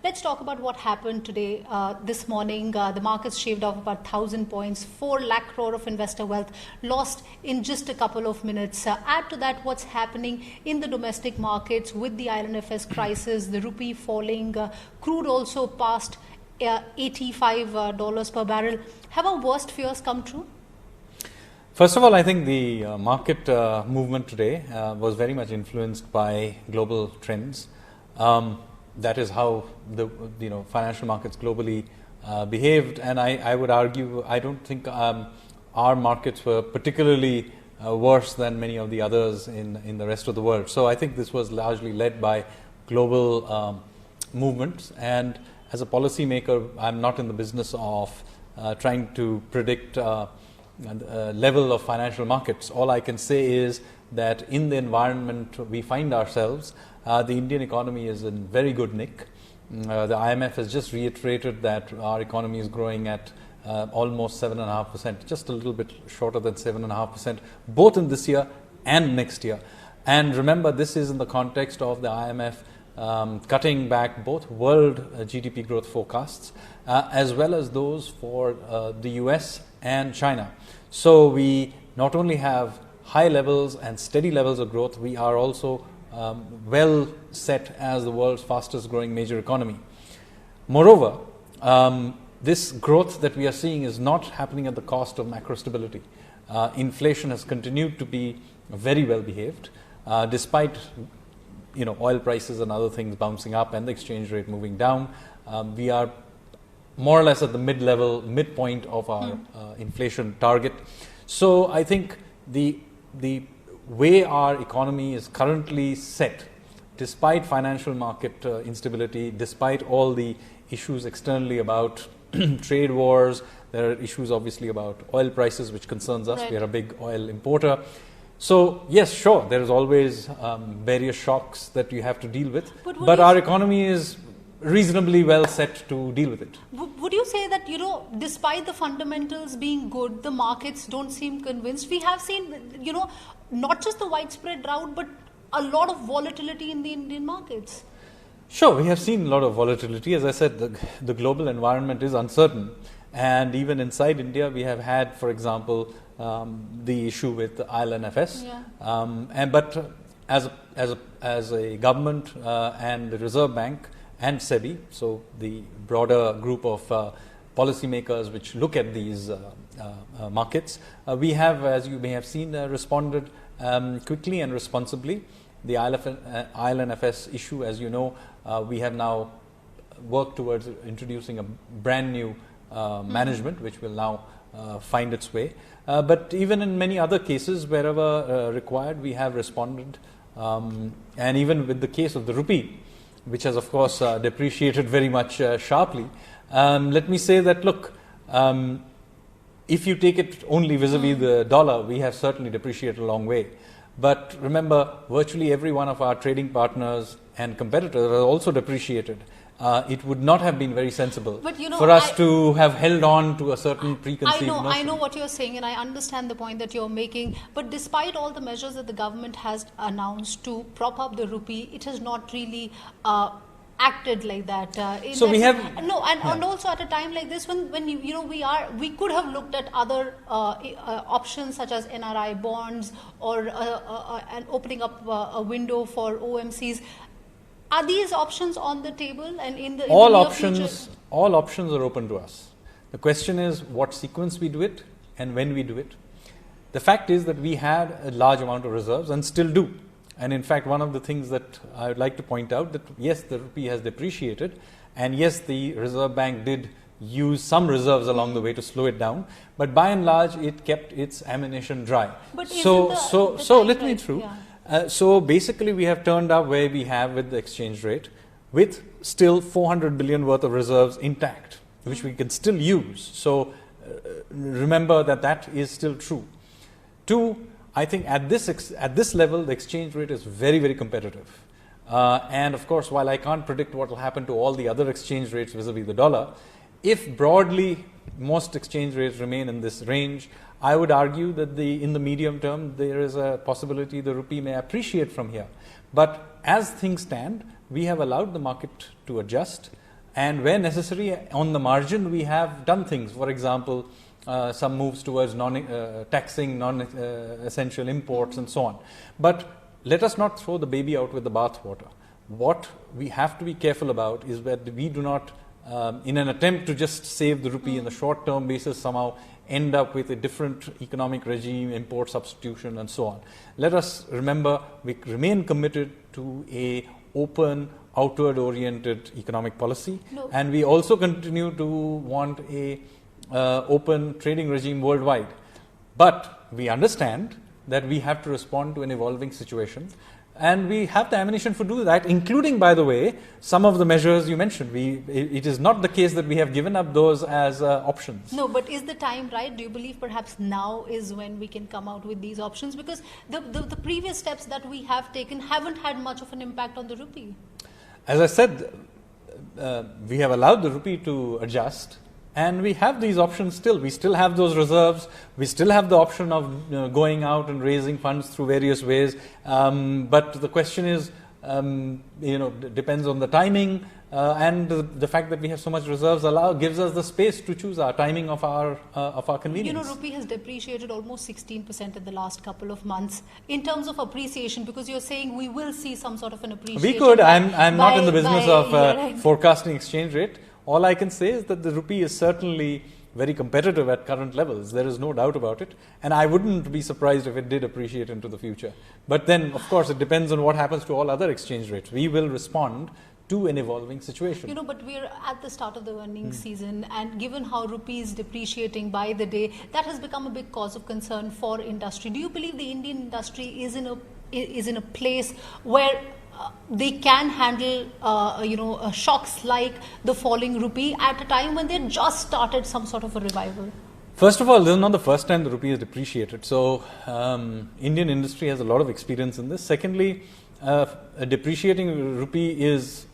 Let's talk about what happened today. This morning, the markets shaved off about 1,000 points, 4 lakh crore of investor wealth lost in just a couple of minutes. Add to that what's happening in the domestic markets with the IL&FS crisis, the rupee falling, crude also past $85 per barrel. Have our worst fears come true? First of all, I think the market movement today was very much influenced by global trends. That is how the financial markets globally behaved, and I would argue I don't think our markets were particularly worse than many of the others in the rest of the world. So I think this was largely led by global movements, and as a policymaker, I'm not in the business of trying to predict level of financial markets. All I can say is that in the environment we find ourselves, the Indian economy is in very good nick. The IMF has just reiterated that our economy is growing at almost 7.5%, just a little bit shorter than 7.5%, both in this year and next year. And remember, this is in the context of the IMF cutting back both world GDP growth forecasts as well as those for the US and China. So we not only have high levels and steady levels of growth, we are also well set as the world's fastest growing major economy. Moreover, this growth that we are seeing is not happening at the cost of macro stability. Inflation has continued to be very well behaved, despite oil prices and other things bouncing up and the exchange rate moving down. We are more or less at the midpoint of our inflation target. So I think the way our economy is currently set, despite financial market instability, despite all the issues externally about trade wars, there are issues obviously about oil prices, which concerns us. Right. We are a big oil importer. So yes, sure, there is always various shocks that you have to deal with, but our economy is reasonably well set to deal with it. Would you say that, despite the fundamentals being good, the markets don't seem convinced? We have seen, not just the widespread drought, but a lot of volatility in the Indian markets. Sure, we have seen a lot of volatility. As I said, the global environment is uncertain. And even inside India, we have had, for example, the issue with the IL&FS. Yeah. But as a government and the Reserve Bank and SEBI, so the broader group of policymakers which look at these markets, we have, as you may have seen, responded quickly and responsibly. The IL&FS issue, as you know, we have now worked towards introducing a brand new management which will now find its way. But even in many other cases, wherever required, we have responded. And even with the case of the rupee, which has of course depreciated very much sharply, let me say that, look, if you take it only vis-a-vis the dollar, we have certainly depreciated a long way. But remember, virtually every one of our trading partners and competitors are also depreciated. It would not have been very sensible for us to have held on to a certain preconceived notion. I know what you're saying, and I understand the point that you're making. But despite all the measures that the government has announced to prop up the rupee, it has not really acted like that. And also at a time like this, when we could have looked at other options such as NRI bonds or and opening up a window for OMCs. Are these options on the table? And all options are open to us. The question is what sequence we do it and when we do it. The fact is that we had a large amount of reserves and still do. And in fact, one of the things that I would like to point out that yes, the rupee has depreciated, and yes, the Reserve Bank did use some reserves along the way to slow it down, but by and large, it kept its ammunition dry. But so let me through. Yeah. So basically, we have turned up where we have with the exchange rate, with still 400 billion worth of reserves intact, which we can still use. So remember that is still true. Two, I think at this level, the exchange rate is very, very competitive. And of course, while I can't predict what will happen to all the other exchange rates vis-a-vis the dollar, if broadly most exchange rates remain in this range, I would argue that in the medium term, there is a possibility the rupee may appreciate from here. But as things stand, we have allowed the market to adjust. and where necessary, on the margin, we have done things. For example, some moves towards taxing non-essential imports and so on. But let us not throw the baby out with the bathwater. What we have to be careful about is that we do not, in an attempt to just save the rupee in the short-term basis, somehow end up with a different economic regime, import substitution, and so on. Let us remember, we remain committed to a open, outward-oriented economic policy, and we also continue to want a open trading regime worldwide. But we understand that we have to respond to an evolving situation, and we have the ammunition to do that, including, by the way, some of the measures you mentioned. It is not the case that we have given up those as options. No, but is the time right? Do you believe perhaps now is when we can come out with these options? Because the previous steps that we have taken haven't had much of an impact on the rupee. As I said, we have allowed the rupee to adjust, and we have these options still. We still have those reserves. We still have the option of going out and raising funds through various ways. But the question is, depends on the timing, and the fact that we have so much reserves gives us the space to choose our timing of our convenience. Rupee has depreciated almost 16% in the last couple of months in terms of appreciation, because you're saying we will see some sort of an appreciation. We could. I'm not in the business of forecasting exchange rate. All I can say is that the rupee is certainly very competitive at current levels. There is no doubt about it. And I wouldn't be surprised if it did appreciate into the future. But then, of course, it depends on what happens to all other exchange rates. We will respond to an evolving situation. But we're at the start of the earnings season, and given how rupee is depreciating by the day, that has become a big cause of concern for industry. Do you believe the Indian industry is in a place where they can handle shocks like the falling rupee at a time when they just started some sort of a revival? First of all, this is not the first time the rupee is depreciated. So Indian industry has a lot of experience in this. Secondly, a depreciating rupee is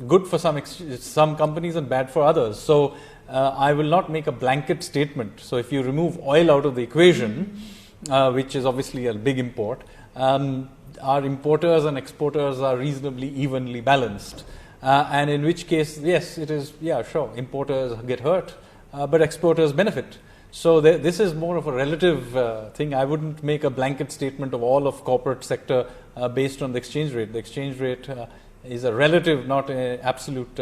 good for some companies and bad for others. So I will not make a blanket statement. So if you remove oil out of the equation, which is obviously a big import, our importers and exporters are reasonably evenly balanced. And in which case, yes, it is, sure, importers get hurt, but exporters benefit. So this is more of a relative thing. I wouldn't make a blanket statement of all of corporate sector based on the exchange rate. The exchange rate is a relative, not an absolute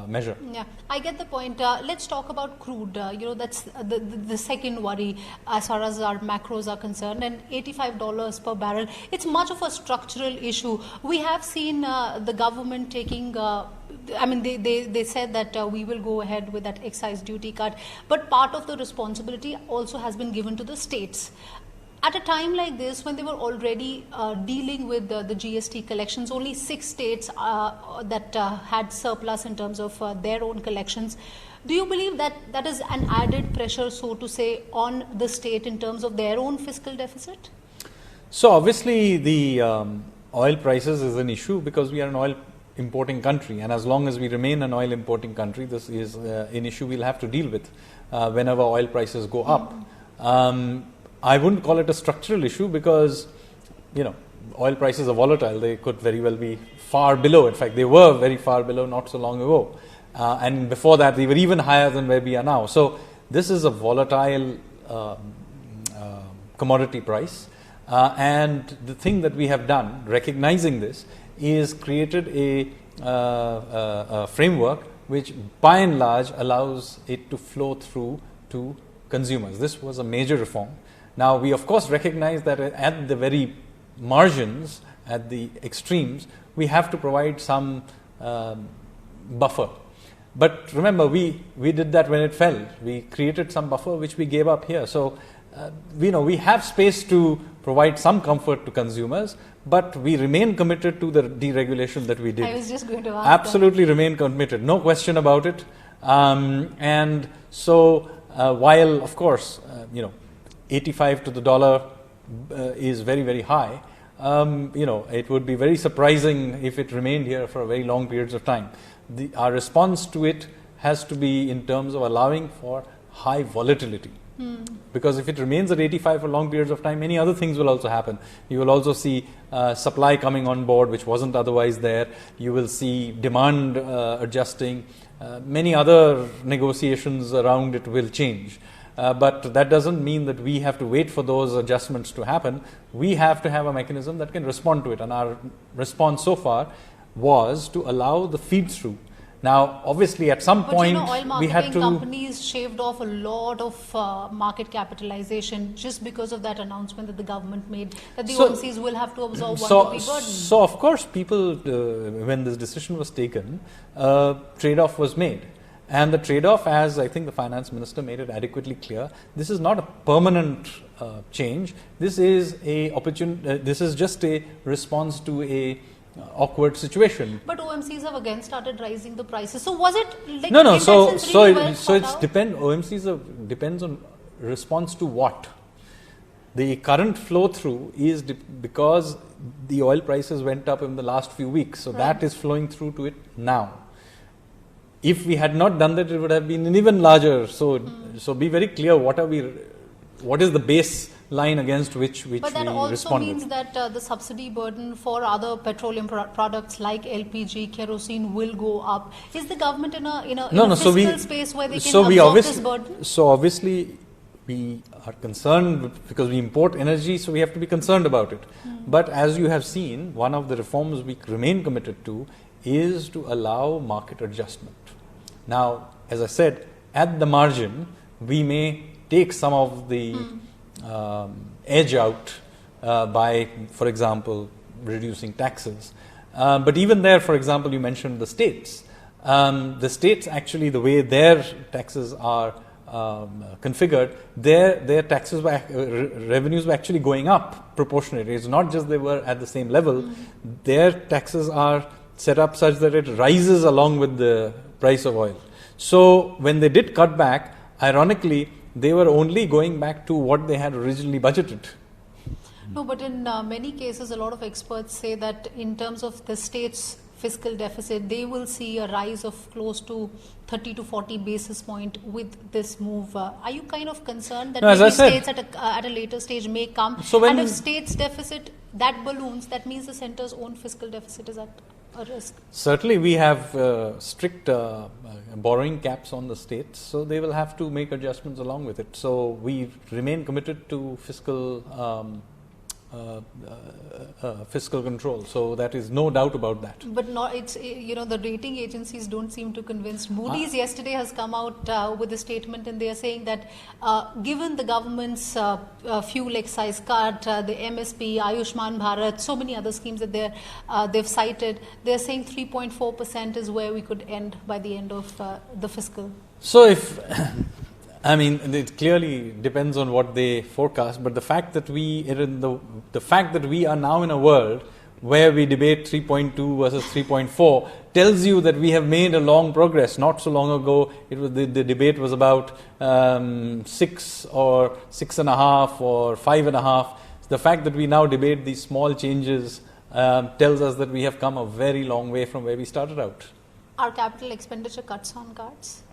measure. Yeah, I get the point. Let's talk about crude. That's the second worry as far as our macros are concerned, and $85 per barrel. It's much of a structural issue. We have seen the government taking. They said that we will go ahead with that excise duty cut, but part of the responsibility also has been given to the states. At a time like this, when they were already dealing with the GST collections, only 6 states that had surplus in terms of their own collections. Do you believe that that is an added pressure, so to say, on the state in terms of their own fiscal deficit? So obviously the oil prices is an issue because we are an oil importing country, and as long as we remain an oil importing country, this is an issue we'll have to deal with whenever oil prices go up. I wouldn't call it a structural issue because, oil prices are volatile. They could very well be far below. In fact, they were very far below not so long ago. And before that, they were even higher than where we are now. So this is a volatile commodity price. And the thing that we have done, recognizing this, is created a framework which by and large allows it to flow through to consumers. This was a major reform. Now, we of course recognize that at the very margins, at the extremes, we have to provide some buffer. But remember, we did that when it fell. We created some buffer which we gave up here. So, we have space to provide some comfort to consumers, but we remain committed to the deregulation that we did. I was just going to ask. Absolutely remain committed, no question about it. And so, while of course, 85 to the dollar is very, very high. It would be very surprising if it remained here for very long periods of time. Our response to it has to be in terms of allowing for high volatility. Because if it remains at 85 for long periods of time, many other things will also happen. You will also see supply coming on board, which wasn't otherwise there. You will see demand adjusting. Many other negotiations around it will change. But that doesn't mean that we have to wait for those adjustments to happen. We have to have a mechanism that can respond to it. And our response so far was to allow the feed through. Now, obviously, at some point, oil we had to. Companies shaved off a lot of market capitalization just because of that announcement that the government made that the OMCs will have to absorb 1 rupee burden. So, of course, people, when this decision was taken, trade-off was made. And the trade-off, as I think the finance minister made it adequately clear, this is not a permanent change. This is this is just a response to a awkward situation. But OMCs have again started rising the prices. So was it like no? So it's OMCs depends on response to what. The current flow through is because the oil prices went up in the last few weeks. So that is flowing through to it now. If we had not done that, it would have been an even larger. So be very clear. What is the baseline against which we responded? But that also means that the subsidy burden for other petroleum products like LPG, kerosene will go up. Is the government in a fiscal space where they can absorb this burden? So obviously we are concerned because we import energy, so we have to be concerned about it. But as you have seen, one of the reforms we remain committed to is to allow market adjustment. Now, as I said, at the margin, we may take some of the edge out by, for example, reducing taxes. But even there, for example, you mentioned the states. The states actually, the way their taxes are configured, their taxes revenues were actually going up proportionately. It's not just they were at the same level. Their taxes are set up such that it rises along with the price of oil. So when they did cut back, ironically, they were only going back to what they had originally budgeted. No, but in many cases, a lot of experts say that in terms of the state's fiscal deficit, they will see a rise of close to 30 to 40 basis point with this move. Are you kind of concerned that maybe states at a later stage may come? And if states' deficit, that balloons, that means the centre's own fiscal deficit is at a risk? Certainly, we have strict borrowing caps on the states, so they will have to make adjustments along with it. So we remain committed to fiscal control. So that is no doubt about that. But it's the rating agencies don't seem to convince. Moody's yesterday has come out with a statement, and they are saying that given the government's fuel excise cut, the MSP, Ayushman Bharat, so many other schemes that they've cited, they're saying 3.4% is where we could end by the end of the fiscal. So it clearly depends on what they forecast, but the fact that we are now in a world where we debate 3.2 versus 3.4 tells you that we have made a long progress. Not so long ago, it was the debate was about 6 or 6.5 or 5.5. The fact that we now debate these small changes tells us that we have come a very long way from where we started out. Are capital expenditure cuts on cards?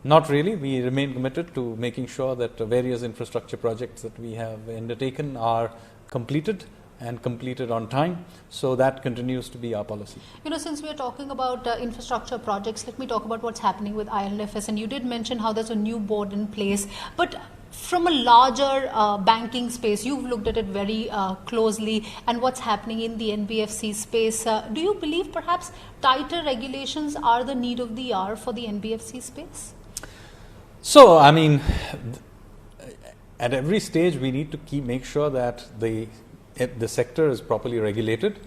Not really. We remain committed to making sure that various infrastructure projects that we have undertaken are completed and completed on time. So that continues to be our policy. Since we're talking about infrastructure projects, let me talk about what's happening with IL&FS. And you did mention how there's a new board in place. But from a larger banking space, you've looked at it very closely, and what's happening in the NBFC space. Do you believe perhaps tighter regulations are the need of the hour for the NBFC space? So, at every stage, we need to make sure that the sector is properly regulated.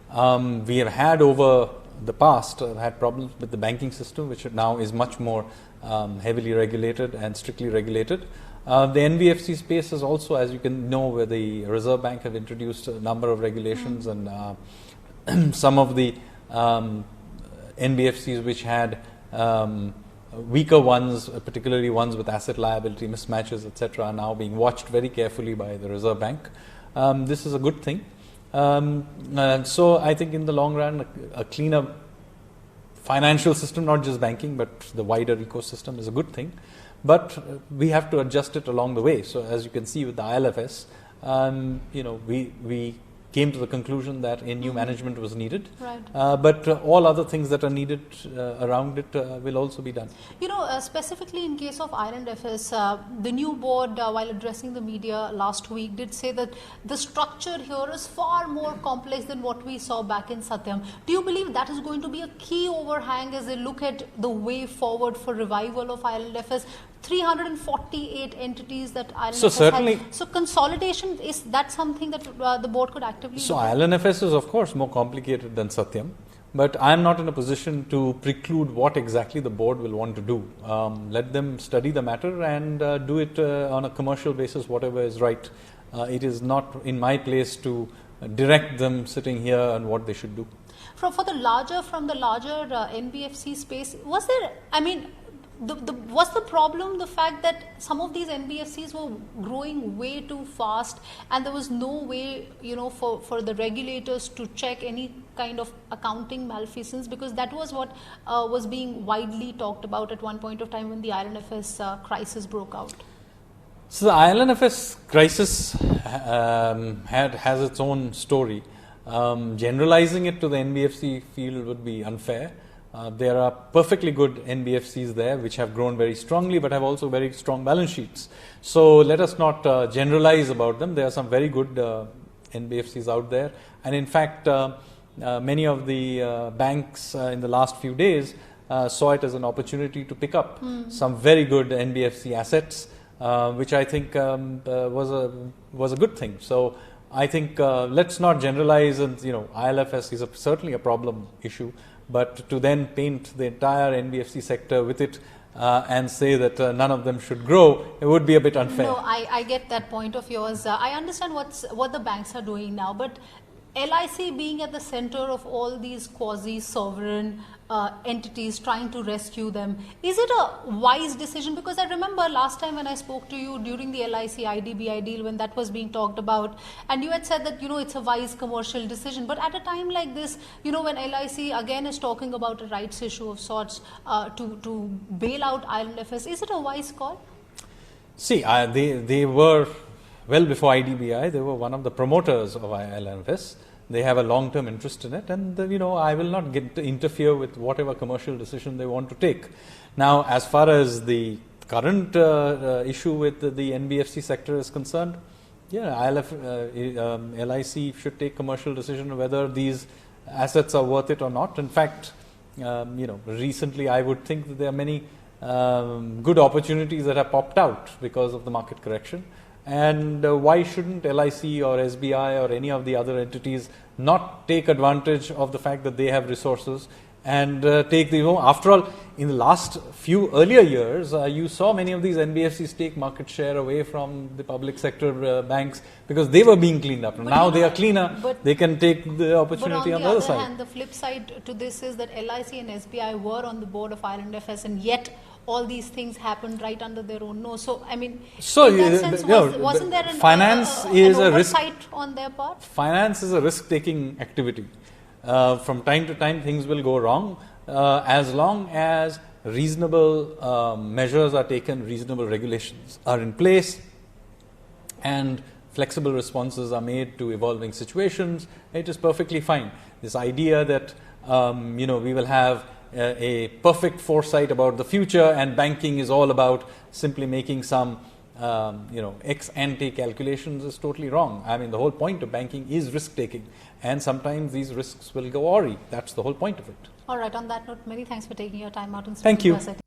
We have had over the past had problems with the banking system, which now is much more heavily regulated and strictly regulated. The NBFC space is also, as you can know, where the Reserve Bank have introduced a number of regulations, and some of the NBFCs which had weaker ones, particularly ones with asset liability mismatches, etc., are now being watched very carefully by the Reserve Bank. This is a good thing. So I think in the long run, a cleaner financial system, not just banking, but the wider ecosystem, is a good thing. but we have to adjust it along the way. So as you can see with the ILFS, we came to the conclusion that a new management was needed, right. But all other things that are needed around it will also be done. Specifically in case of ILFS, the new board, while addressing the media last week, did say that the structure here is far more complex than what we saw back in Satyam. Do you believe that is going to be a key overhang as they look at the way forward for revival of ILFS? 348 entities that ILFS has. So consolidation, is that something that the board could actively So look at? ILFS is of course more complicated than Satyam, but I am not in a position to preclude what exactly the board will want to do. Let them study the matter and do it on a commercial basis, whatever is right. It is not in my place to direct them sitting here on what they should do. From the larger NBFC space, was there, was the problem the fact that some of these NBFCs were growing way too fast and there was no way, for the regulators to check any kind of accounting malfeasance? Because that was what was being widely talked about at one point of time when the ILFS crisis broke out. So the ILFS crisis has its own story. Generalizing it to the NBFC field would be unfair. There are perfectly good NBFCs there which have grown very strongly but have also very strong balance sheets. So let us not generalize about them. There are some very good NBFCs out there, and in fact many of the banks in the last few days saw it as an opportunity to pick up some very good NBFC assets, which I think was a good thing. So I think let's not generalize, and ILFS is certainly a problem issue. But to then paint the entire NBFC sector with it and say that none of them should grow, it would be a bit unfair. No, I get that point of yours. I understand what the banks are doing now, but LIC being at the center of all these quasi-sovereign entities trying to rescue them, is it a wise decision? Because I remember last time when I spoke to you during the LIC IDBI deal, when that was being talked about, and you had said that it's a wise commercial decision. But at a time like this, when LIC again is talking about a rights issue of sorts to bail out ILFS, is it a wise call? See, they were, well before IDBI, they were one of the promoters of ILFS. They have a long-term interest in it, and I will not get to interfere with whatever commercial decision they want to take. Now, as far as the current issue with the NBFC sector is concerned, LIC should take commercial decision whether these assets are worth it or not. In fact, recently I would think that there are many good opportunities that have popped out because of the market correction. And why shouldn't LIC or SBI or any of the other entities not take advantage of the fact that they have resources and take the, after all, in the last few earlier years, you saw many of these NBFCs take market share away from the public sector banks because they were being cleaned up. Now they are cleaner, they can take the opportunity on the other side. But on the other hand, the flip side to this is that LIC and SBI were on the board of ILFS, and yet all these things happened right under their own nose. So, in that sense, wasn't there an oversight on their part? Finance is a risk-taking activity. From time to time, things will go wrong. As long as reasonable measures are taken, reasonable regulations are in place, and flexible responses are made to evolving situations, it is perfectly fine. This idea that we will have a perfect foresight about the future and banking is all about simply making some ex ante calculations is totally wrong. The whole point of banking is risk taking, and sometimes these risks will go awry. That's the whole point of it. All right, on that note, many thanks for taking your time out and speaking to us. Thank you.